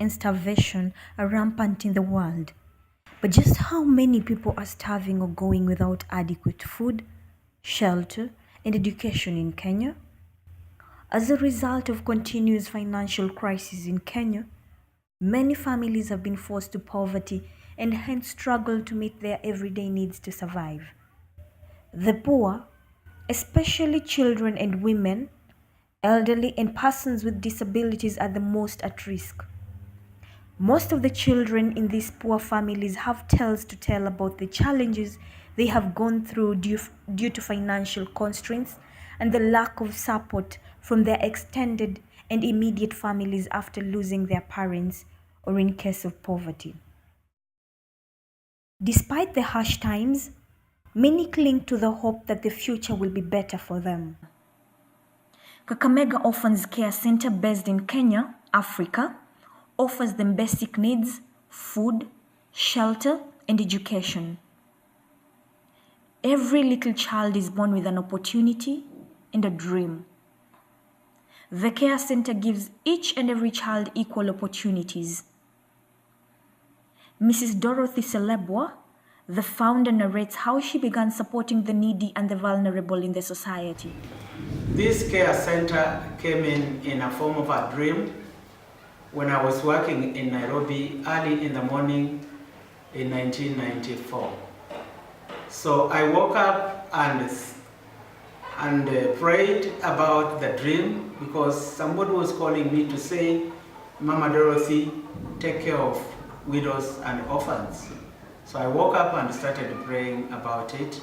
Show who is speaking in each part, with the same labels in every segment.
Speaker 1: and starvation are rampant in the world. But just how many people are starving or going without adequate food, shelter, and education in Kenya? As a result of continuous financial crisis in Kenya, many families have been forced to poverty and hence struggle to meet their everyday needs to survive. The poor, especially children and women, elderly and persons with disabilities are the most at risk. Most of the children in these poor families have tales to tell about the challenges they have gone through due to financial constraints and the lack of support from their extended and immediate families after losing their parents or in case of poverty. Despite the harsh times, many cling to the hope that the future will be better for them. Kakamega Orphans Care Center, based in Kenya, Africa, offers them basic needs, food, shelter, and education. Every little child is born with an opportunity and a dream. The care center gives each and every child equal opportunities. Mrs. Dorothy Selebwa, the founder, narrates how she began supporting the needy and the vulnerable in the society.
Speaker 2: This care center came in a form of a dream when I was working in Nairobi early in the morning in 1994. So I woke up and prayed about the dream because somebody was calling me to say, Mama Dorothy, take care of widows and orphans. So I woke up and started praying about it,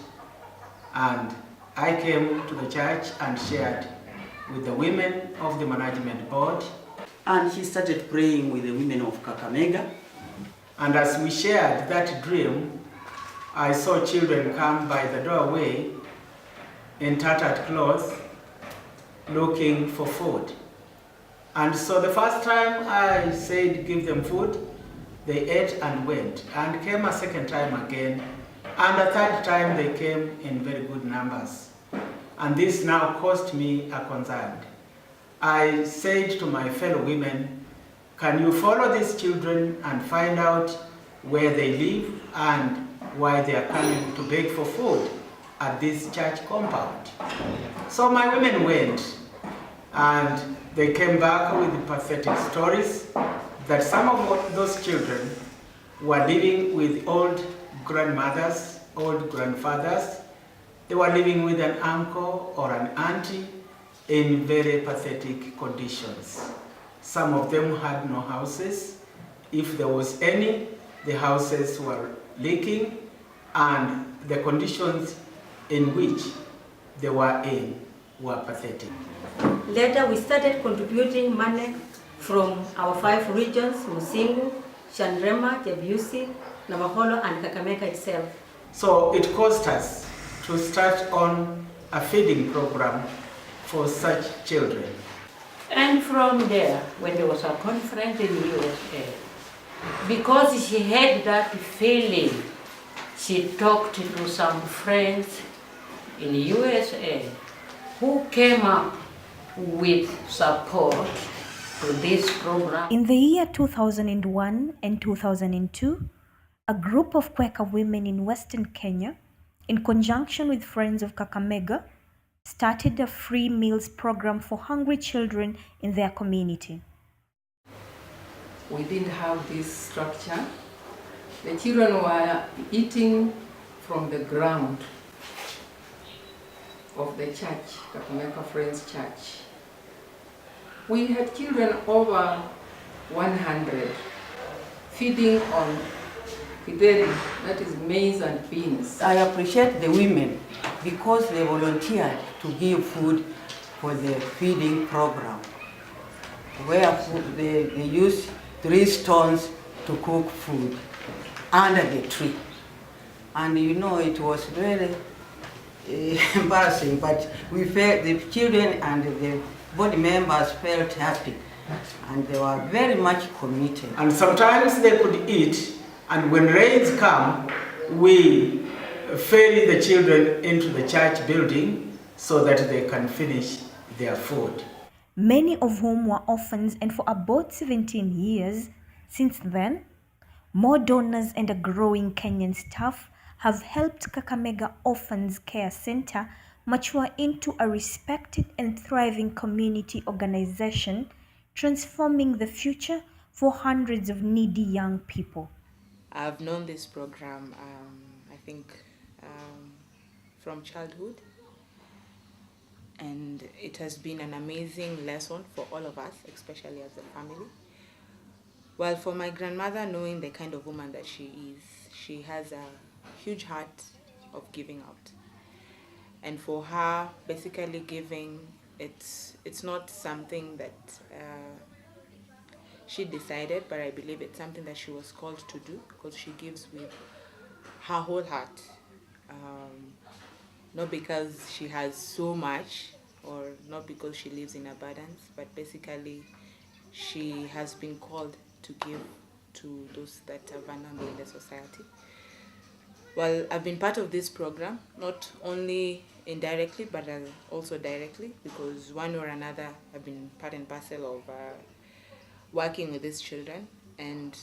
Speaker 2: and I came to the church and shared with the women of the management board.
Speaker 3: And he started praying with the women of Kakamega.
Speaker 2: And as we shared that dream, I saw children come by the doorway in tattered clothes looking for food. And so the first time I said give them food, they ate and went, and came a second time again, and a third time they came in very good numbers. And this now caused me a concern. I said to my fellow women, can you follow these children and find out where they live and why they are coming to beg for food at this church compound? So my women went, and they came back with pathetic stories that some of those children were living with old grandmothers, old grandfathers. They were living with an uncle or an auntie in very pathetic conditions. Some of them had no houses. If there was any, the houses were leaking, and the conditions in which they were in were pathetic.
Speaker 4: Later, we started contributing money from our 5 regions: Musingu, Chandrema, Jebusi, Navakholo, and Kakamega itself.
Speaker 2: So it caused us to start on a feeding program for such children.
Speaker 5: And from there, when there was a conference in the USA, because she had that feeling, she talked to some friends in the USA who came up with support to this program.
Speaker 1: In the year 2001 and 2002, a group of Quaker women in Western Kenya, in conjunction with Friends of Kakamega, started a free meals program for hungry children in their community.
Speaker 6: We didn't have this structure. The children were eating from the ground of the church, Kakamega Friends Church. We had children over 100 feeding on kideri, that is maize and beans.
Speaker 3: I appreciate the women because they volunteered to give food for the feeding program, where they used 3 stones to cook food under the tree. And you know, it was very embarrassing, but we felt, the children and the body members felt happy, and they were very much committed.
Speaker 2: And sometimes they could eat, and when raids come, we ferry the children into the church building so that they can finish their food.
Speaker 1: Many of whom were orphans, and for about 17 years, Since then, more donors and a growing Kenyan staff have helped Kakamega Orphans Care Center mature into a respected and thriving community organization, transforming the future for hundreds of needy young people.
Speaker 7: I've known this program, I think, from childhood, and it has been an amazing lesson for all of us, especially as a family. Well, for my grandmother, knowing the kind of woman that she is, she has a huge heart of giving out. And for her, basically giving, it's not something that she decided, but I believe it's something that she was called to do, because she gives with her whole heart. Not because she has so much, or not because she lives in abundance, but basically she has been called to give to those that are vulnerable in the society. Well, I've been part of this program, not only indirectly, but also directly, because one or another I've been part and parcel of working with these children and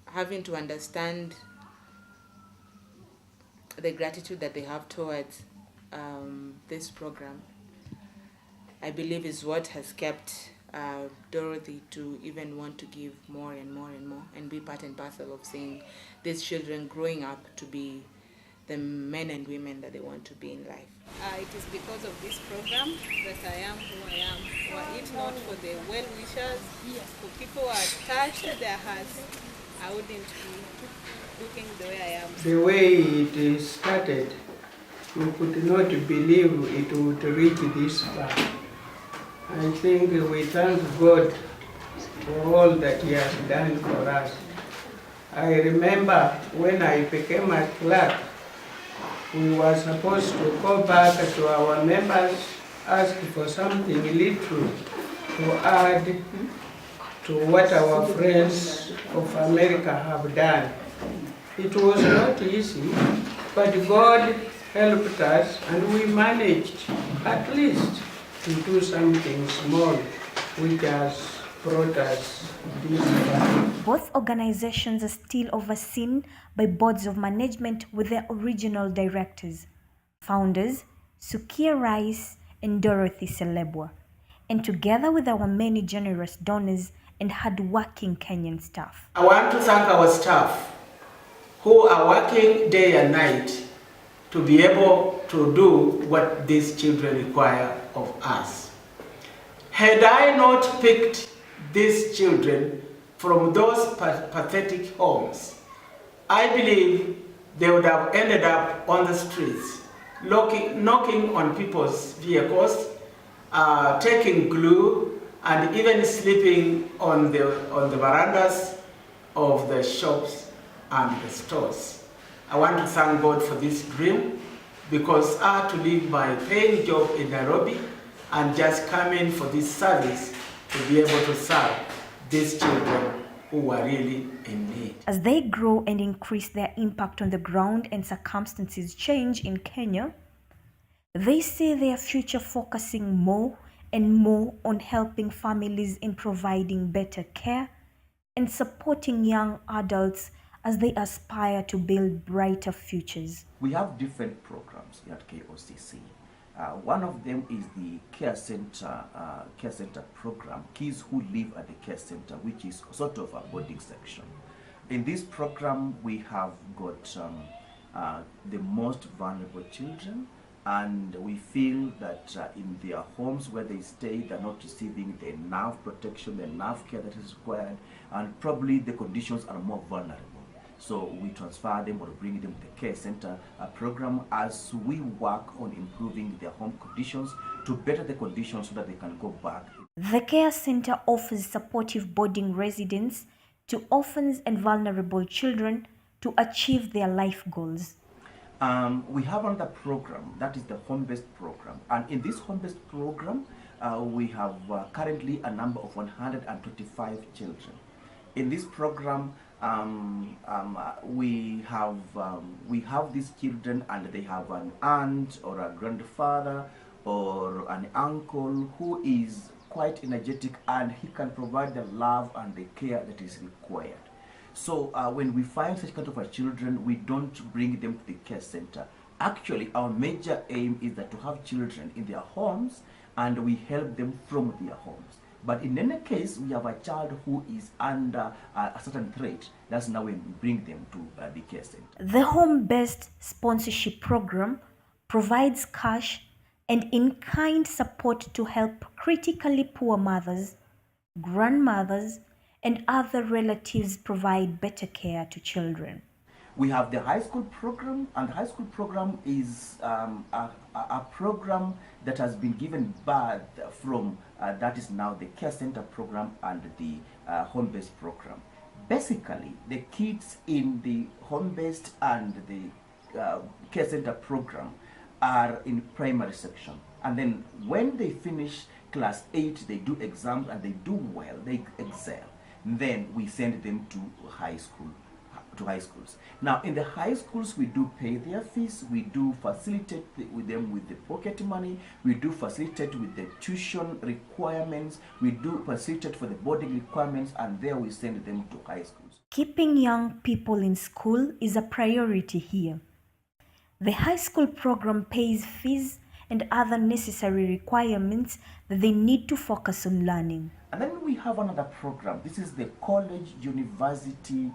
Speaker 7: having to understand the gratitude that they have towards this program, I believe is what has kept Dorothy to even want to give more and more and more, and be part and parcel of seeing these children growing up to be the men and women that they want to be in life.
Speaker 8: It is because of this program that I am who I am. Were it not for the well-wishers, for people who are touched their hearts, I wouldn't be looking the way I am.
Speaker 2: The way it started, we could not believe it would reach this far. I think we thank God for all that He has done for us. I remember when I became a clerk, we were supposed to go back to our members, ask for something little to add to what our friends of America have done. It was not easy, but God helped us and we managed at least to do something small, which has brought us this far.
Speaker 1: Both organizations are still overseen by boards of management with their original directors, founders Sukia Rice and Dorothy Selebwa, and together with our many generous donors and hard-working Kenyan staff.
Speaker 2: I want to thank our staff who are working day and night to be able to do what these children require of us. Had I not picked these children from those pathetic homes, I believe they would have ended up on the streets, knocking on people's vehicles, taking glue, and even sleeping on the verandas of the shops and the stores. I want to thank God for this dream, because I had to leave my paying job in Nairobi and just come in for this service to be able to serve these children who were really in need.
Speaker 1: As they grow and increase their impact on the ground and circumstances change in Kenya, they see their future focusing more and more on helping families in providing better care and supporting young adults as they aspire to build brighter futures.
Speaker 9: We have different programs at KOCC. One of them is the care center program, kids who live at the care center, which is sort of a boarding section. In this program, we have got the most vulnerable children, and we feel that in their homes where they stay, they're not receiving the enough protection, the enough care that is required, and probably the conditions are more vulnerable. So we transfer them or bring them to the care center program as we work on improving their home conditions to better the conditions so that they can go back.
Speaker 1: The care center offers supportive boarding residence to orphans and vulnerable children to achieve their life goals.
Speaker 9: We have another program, that is the home-based program. And in this home-based program, we have currently a number of 125 children. In this program, we have these children and they have an aunt or a grandfather or an uncle who is quite energetic and he can provide the love and the care that is required. So when we find such kind of children, we don't bring them to the care center. Actually, our major aim is that to have children in their homes and we help them from their homes. But in any case, we have a child who is under a certain threat. That's now when we bring them to the care center.
Speaker 1: The home-based sponsorship program provides cash and in-kind support to help critically poor mothers, grandmothers, and other relatives provide better care to children.
Speaker 9: We have the high school program, and the high school program is a program that has been given birth from, that is now the care center program and the home-based program. Basically, the kids in the home-based and the care center program are in primary section. And then when they finish class 8, they do exams and they do well, they excel. Then we send them to high school. To high schools. Now in the high schools we do pay their fees, we do facilitate with them with the pocket money, we do facilitate with the tuition requirements, we do facilitate for the boarding requirements, and there we send them to high schools.
Speaker 1: Keeping young people in school is a priority here. The high school program pays fees and other necessary requirements that they need to focus on learning.
Speaker 9: And then we have another program. This is the college, university,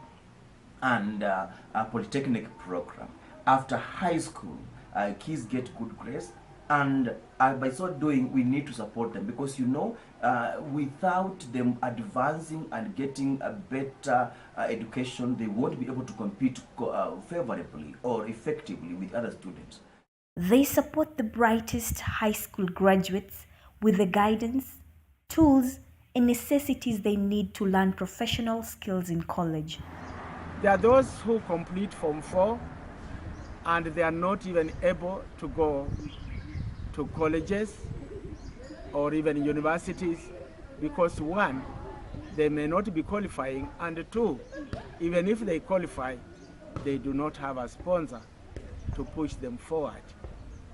Speaker 9: and a polytechnic program. After high school, kids get good grades, and by so doing, we need to support them because, you know, without them advancing and getting a better education, they won't be able to compete favorably or effectively with other students.
Speaker 1: They support the brightest high school graduates with the guidance, tools, and necessities they need to learn professional skills in college.
Speaker 2: There are those who complete Form 4 and they are not even able to go to colleges or even universities because one, they may not be qualifying, and two, even if they qualify, they do not have a sponsor to push them forward.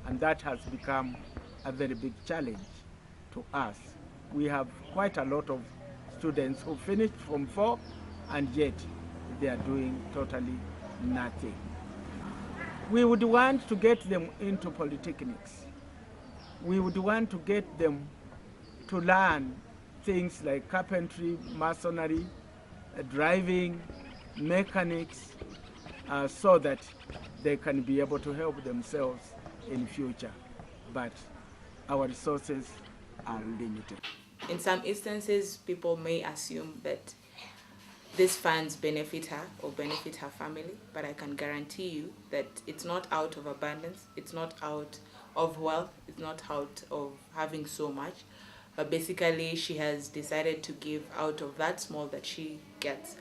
Speaker 2: And that has become a very big challenge to us. We have quite a lot of students who finished Form 4 and yet they are doing totally nothing. We would want to get them into polytechnics. We would want to get them to learn things like carpentry, masonry, driving, mechanics, so that they can be able to help themselves in future. But our resources are limited.
Speaker 7: In some instances, people may assume that these funds benefit her or benefit her family, but I can guarantee you that it's not out of abundance, it's not out of wealth, it's not out of having so much, but basically she has decided to give out of that small that she gets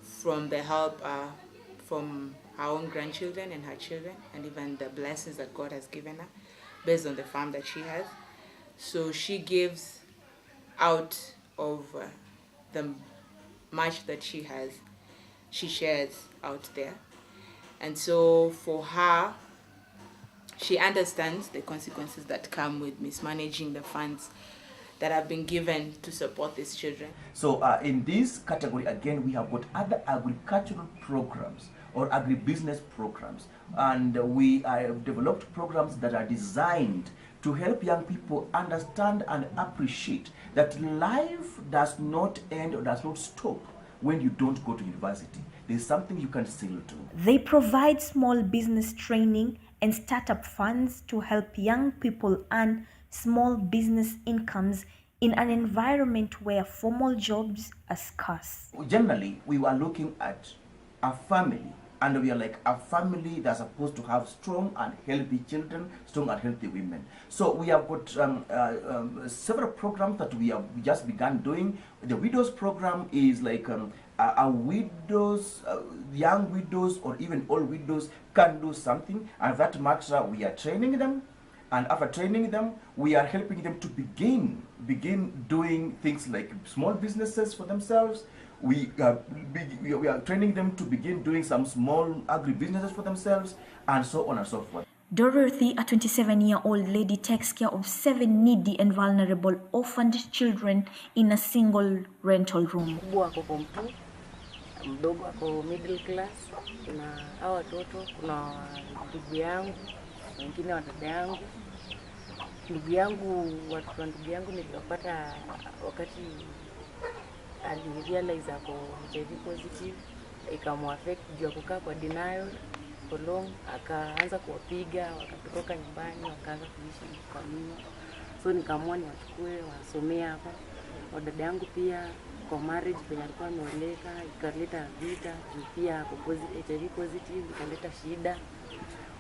Speaker 7: from the help from her own grandchildren and her children, and even the blessings that God has given her based on the farm that she has. So she gives out of the much that she has, she shares out there. And so for her, she understands the consequences that come with mismanaging the funds that have been given to support these children.
Speaker 9: So in this category, again, we have got other agricultural programs or agribusiness programs, and we have developed programs that are designed to help young people understand and appreciate that life does not end or does not stop when you don't go to university. There's something you can still do.
Speaker 1: They provide small business training and startup funds to help young people earn small business incomes in an environment where formal jobs are scarce.
Speaker 9: Generally, we were looking at a family, and we are like a family that's supposed to have strong and healthy children, strong and healthy women. So we have got several programs that we have just begun doing. The widows program is like a widows, young widows or even old widows can do something, and that matter we are training them, and after training them we are helping them to begin doing things like small businesses for themselves. We are training them to begin doing some small agri-businesses for themselves, and so on and so forth.
Speaker 1: Dorothy, a 27-year-old lady, takes care of 7 needy and vulnerable orphaned children in a single rental room.
Speaker 10: Mkubwa ako form 2, mdogo ako middle class. Kuna hao watoto, kuna ndugu yangu, wengine wa dada yangu. Ndugu yangu, watoto wa ndugu yangu niliwapata wakati alirealize ako HIV positive, ikamuaffect juu ya kukaa kwa denial for long, akaanza kuwapiga, wakatoroka nyumbani, wakaanza kuishi kwa nyuma. So nikaamua niwachukue wasomea hapa. Dada yangu pia kwa marriage penye alikuwa ameoleka, ikaleta vita, pia ako HIV positive, ikaleta shida.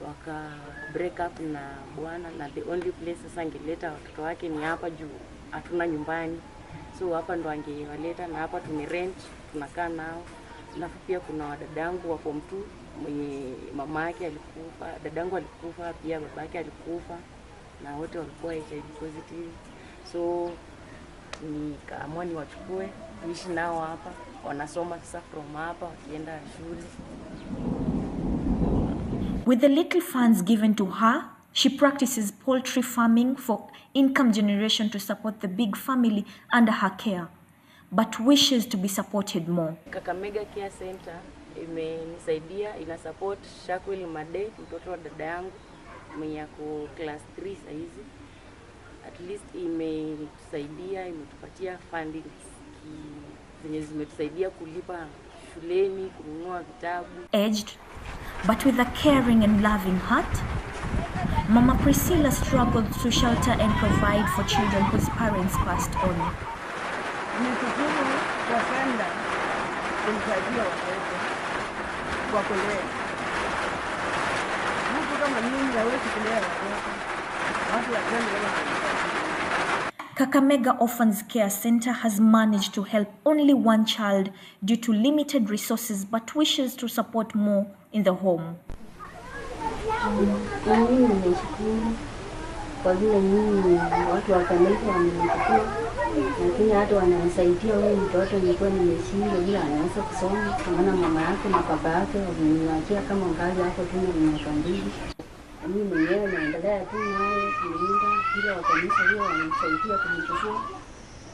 Speaker 10: Waka break up na bwana, na the only place sasa angeleta watoto wake ni hapa juu hatuna nyumbani. So hapa ndo angewaleta, na hapa tumerent, tunakaa nao. Alafu pia kuna wadadangu wa form 2 mwenye mama yake alikufa, dadangu alikufa, pia babake alikufa, na wote walikuwa HIV positive. So nikaamua niwachukue niishi nao hapa, wanasoma sasa from hapa wakienda shule.
Speaker 1: With the little funds given to her, she practices poultry farming for income generation to support the big family under her care, but wishes to be supported more.
Speaker 10: Kakamega Care Center imenisaidia, ina support Shakweli Made, mtoto wa dada yangu mwenye ako class 3 saizi. At least imetusaidia, imetupatia funding zenye zimetusaidia kulipa shuleni, kununua vitabu.
Speaker 1: Aged, but with a caring and loving heart, Mama Priscilla struggled to shelter and provide for children whose parents passed on.
Speaker 3: Nishukuru kwa kwenda kumsaidia watoto kwa kulea. Mtu kama mimi hawezi kulea watoto. Watu wapende kama
Speaker 1: Kakamega Orphans Care Center has managed to help only one child due to limited resources, but wishes to support more in the home.
Speaker 11: Mimi nimeshukuru kwa vile mimi watu wa kanisa wamenichukua, lakini hata wananisaidia huyu mtoto nilikuwa nimeshindwa bila anaweza kusoma, kwa maana mama yake na baba yake waliniachia kama ngazi hapo tu na miaka 2. Mimi mwenyewe naendelea tu naye kulinda, bila wa kanisa hiyo wananisaidia kunichukua.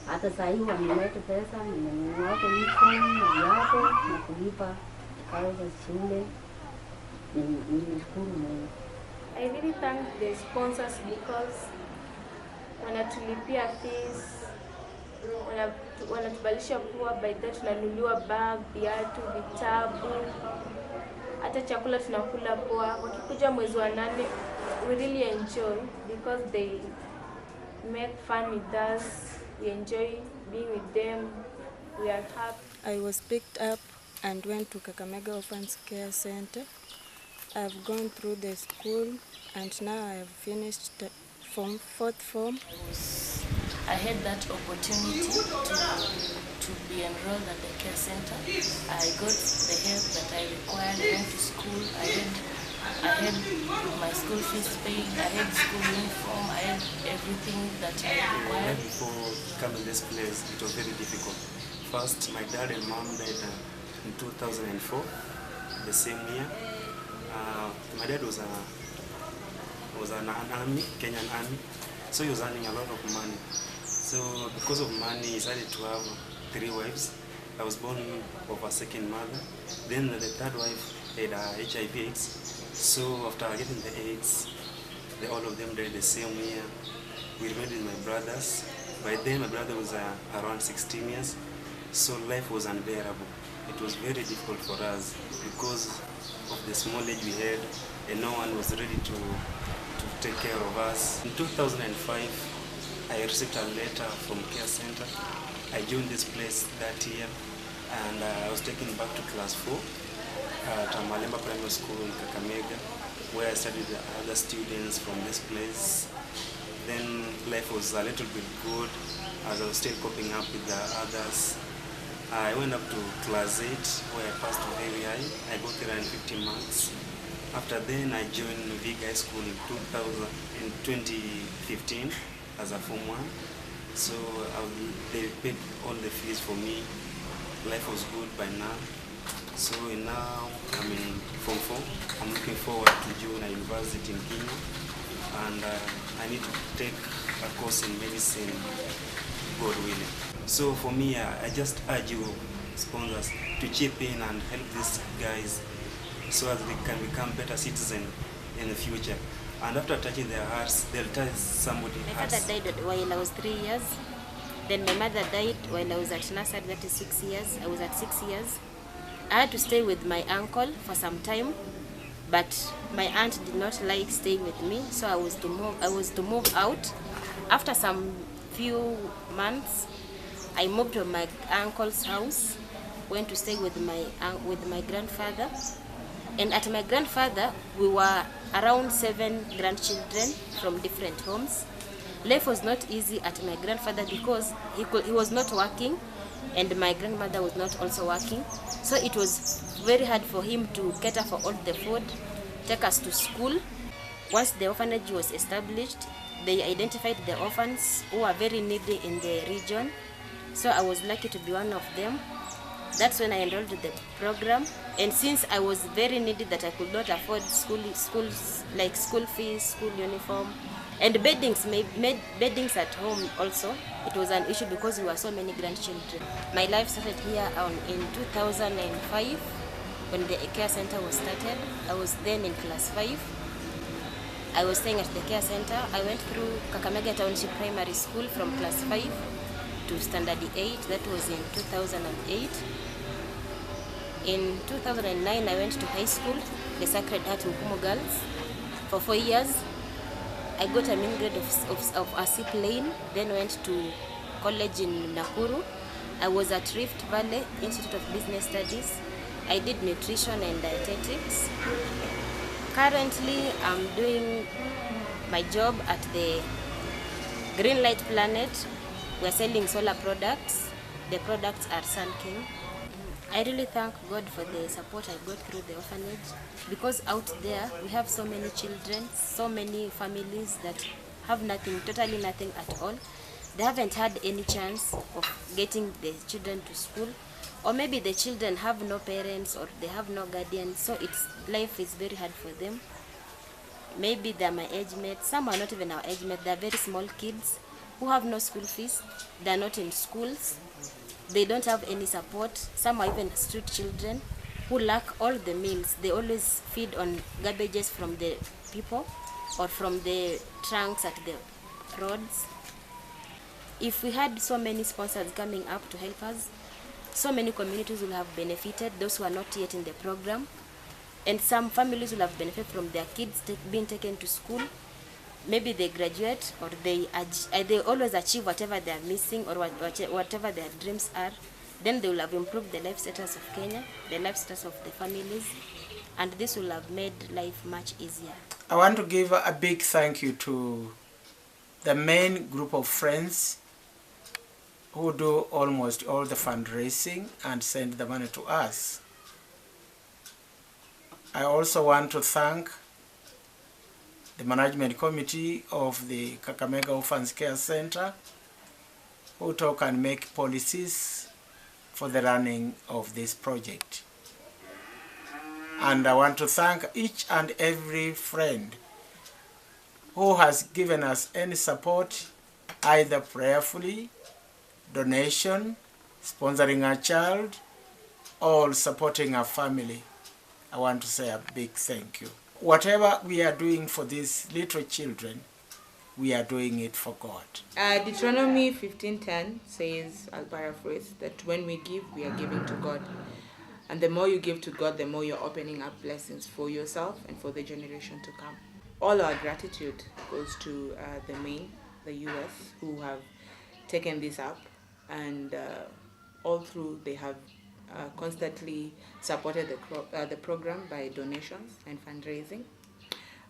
Speaker 11: Hata saa hii wameleta pesa, nimenunua uniform na viatu na kulipa karo za shule. Nimeshukuru Mungu.
Speaker 12: I really thank the sponsors because wanatulipia fees, wanatubalisha pua, by that tunanunuliwa bag, viatu, vitabu, hata chakula tunakula poa. Wakikuja mwezi wa 8, we really enjoy because they make fun with us. We enjoy being with them. We are happy.
Speaker 13: I was picked up and went to Kakamega Orphans Care Center. I've gone through the school and now I have finished from 4th form.
Speaker 14: I had that opportunity to be enrolled at the care center. I got the help that I required. I went to school. I had my school fees paid. I had school uniform. I had everything that I required.
Speaker 15: Before coming to this place, it was very difficult. First, my dad and mom died in 2004, the same year. My dad was an army, Kenyan army, so he was earning a lot of money. So because of money, he decided to have 3 wives. I was born of a second mother. Then the third wife had HIV/AIDS. So after getting the AIDS, all of them died the same year. We remained with my brothers. By then, my brother was around 16 years. So life was unbearable. It was very difficult for us because of the small age we had, and no one was ready to take care of us. In 2005, I received a letter from Care Center. I joined this place that year, and I was taken back to class 4 at Malemba Primary School in Kakamega, where I studied with other students from this place. Then life was a little bit good as I was still coping up with the others. I went up to class 8 where I passed very high. I got 350 marks. After then I joined Big High School in 2015 as a Form 1. So they paid all the fees for me. Life was good by now. So now I'm in Form 4. I'm looking forward to join a university in Kenya, and I need to take a course in medicine, God willing. So for me, I just urge you sponsors to chip in and help these guys so that they can become better citizens in the future. And after touching their hearts, they'll touch somebody's
Speaker 16: My
Speaker 15: hearts.
Speaker 16: father died while I was 3 years. Then my mother died while I was at nursery, that is 6 years. I was at 6 years. I had to stay with my uncle for some time, but my aunt did not like staying with me, so I was to move out. After some few months, I moved to my uncle's house, went to stay with my grandfather. And at my grandfather, we were around 7 grandchildren from different homes. Life was not easy at my grandfather because he was not working, and my grandmother was not also working. So it was very hard for him to cater for all the food, take us to school. Once the orphanage was established, they identified the orphans who are very needy in the region. So I was lucky to be one of them. That's when I enrolled in the program. And since I was very needy that I could not afford school fees, school uniform, and beddings at home also, it was an issue because we were so many grandchildren. My life started here in 2005 when the care center was started. I was then in class 5. I was staying at the care center. I went through Kakamega Township Primary School from class 5 to standard 8. That was in 2008. In 2009, I went to high school, the Sacred Heart Mukumu Girls, for 4 years. I got a mean grade of AC Plain, then went to college in Nakuru. I was at Rift Valley Institute of Business Studies. I did nutrition and dietetics. Currently, I'm doing my job at the Green Light Planet. We're selling solar products. The products are Sun King. I really thank God for the support I got through the orphanage, because out there we have so many children, so many families that have nothing, totally nothing at all. They haven't had any chance of getting the children to school, or maybe the children have no parents or they have no guardians, so life is very hard for them. Maybe they're my age mates, some are not even our age mates, they're very small kids who have no school fees, they're not in schools. They don't have any support. Some are even street children who lack all the meals. They always feed on garbages from the people or from the trunks at the roads. If we had so many sponsors coming up to help us, so many communities will have benefited, those who are not yet in the program. And some families will have benefited from their kids being taken to school. Maybe they graduate, or they always achieve whatever they are missing or whatever their dreams are. Then they will have improved the life status of Kenya, the life status of the families, and this will have made life much easier.
Speaker 2: I want to give a big thank you to the main group of friends who do almost all the fundraising and send the money to us. I also want to thank the management committee of the Kakamega Orphans Care Center, who talk and make policies for the running of this project. And I want to thank each and every friend who has given us any support, either prayerfully, donation, sponsoring a child, or supporting a family. I want to say a big thank you. Whatever we are doing for these little children, we are doing it for God.
Speaker 7: Deuteronomy 15:10 says, I'll paraphrase, that when we give, we are giving to God. And the more you give to God, the more you're opening up blessings for yourself and for the generation to come. All our gratitude goes to the US, who have taken this up, and all through they have constantly supported the program by donations and fundraising.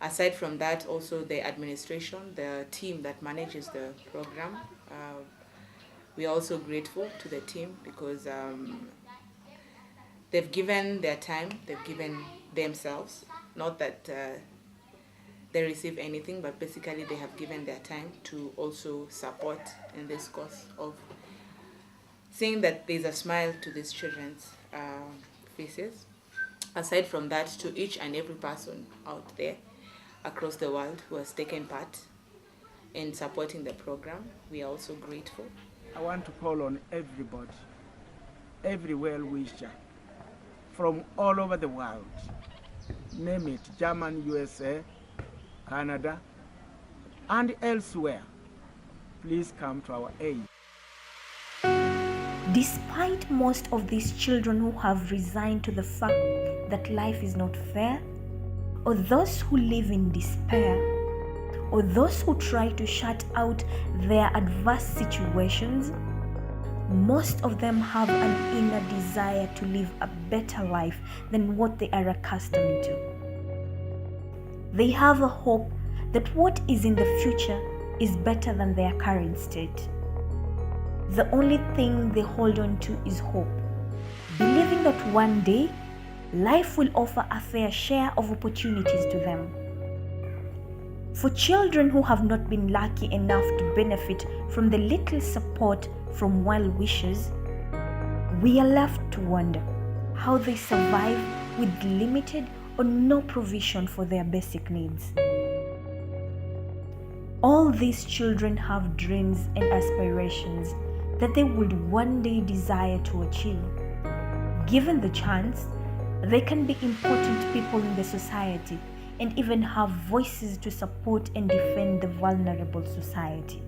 Speaker 7: Aside from that, also the administration, the team that manages the program, we are also grateful to the team because they've given their time, they've given themselves, not that they receive anything, but basically they have given their time to also support in this cause of seeing that there's a smile to these children's pieces. Aside from that, to each and every person out there across the world who has taken part in supporting the program, we are also grateful.
Speaker 2: I want to call on everybody, every well-wisher from all over the world, name it Germany, USA, Canada, and elsewhere. Please come to our aid.
Speaker 1: Despite most of these children who have resigned to the fact that life is not fair, or those who live in despair, or those who try to shut out their adverse situations, most of them have an inner desire to live a better life than what they are accustomed to. They have a hope that what is in the future is better than their current state. The only thing they hold on to is hope, believing that one day life will offer a fair share of opportunities to them. For children who have not been lucky enough to benefit from the little support from well-wishers, we are left to wonder how they survive with limited or no provision for their basic needs. All these children have dreams and aspirations that they would one day desire to achieve. Given the chance, they can be important people in the society and even have voices to support and defend the vulnerable society.